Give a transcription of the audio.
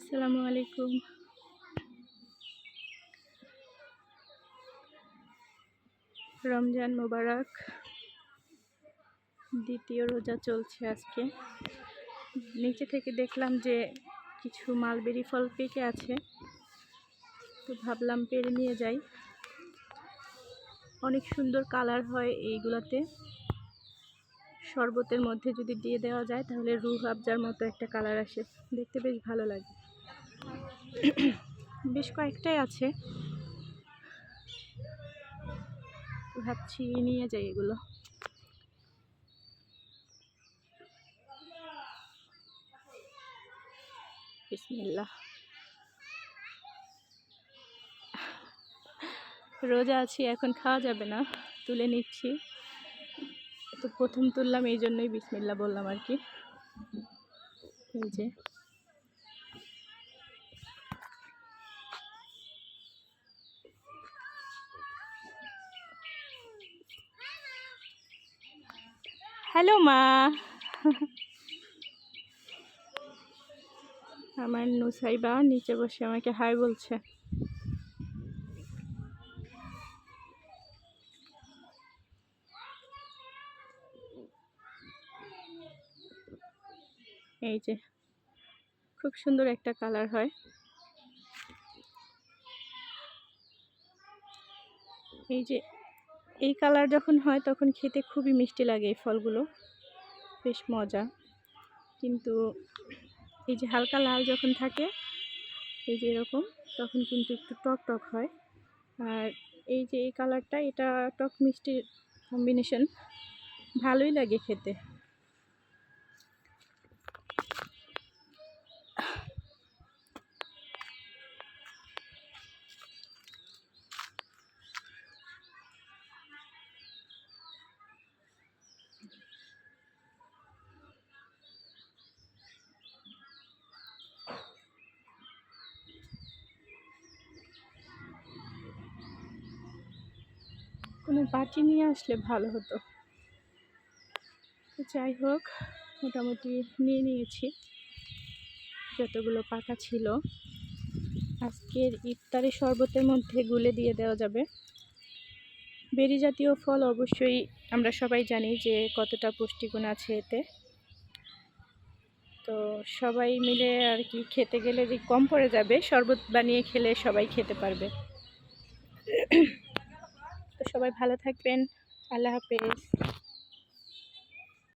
আসসালামু আলাইকুম। রমজান মোবারক। দ্বিতীয় রোজা চলছে আজকে। নিচে থেকে দেখলাম যে কিছু মালবেরি ফল পেকে আছে, তো ভাবলাম পেরে নিয়ে যাই। অনেক সুন্দর কালার হয় এইগুলাতে। শরবতের মধ্যে যদি দিয়ে দেওয়া যায় তাহলে রুহ আফজার মতো একটা কালার আসে, দেখতে বেশ ভালো লাগে। বেশ কয়েকটাই আছে, ভাবছি নিয়ে যাই এগুলো। বিসমিল্লাহ। রোজা আছি, এখন খাওয়া যাবে না, তুলে নিচ্ছি। তো প্রথম তুললাম, এই জন্যই বিসমিল্লাহ বললাম আর কি। এই যে হ্যালো মা। আমার নুসাইবা নিচে বসে আমাকে হাই বলছে। এই যে খুব সুন্দর একটা কালার হয়। এই যে এই কালার যখন হয় তখন খেতে খুবই মিষ্টি লাগে। এই ফলগুলো বেশ মজা, কিন্তু এই যে হালকা লাল যখন থাকে, এই যে এরকম, তখন কিন্তু একটু টক টক হয়। আর এই যে এই কালারটা, এটা টক মিষ্টির কম্বিনেশন, ভালোই লাগে খেতে। কোনো বাটি নিয়ে আসলে ভালো হতো। তো যাই হোক, মোটামুটি নিয়ে নিয়েছি যতগুলো পাকা ছিল। আজকের ইফতারে শরবতের মধ্যে গুলে দিয়ে দেওয়া যাবে। বেরি জাতীয় ফল অবশ্যই আমরা সবাই জানি যে কতটা পুষ্টিগুণ আছে এতে। তো সবাই মিলে আর কি খেতে গেলে যে কম পড়ে যাবে, শরবত বানিয়ে খেলে সবাই খেতে পারবে। তো সবাই ভালো থাকবেন, আল্লাহ হাফেজ।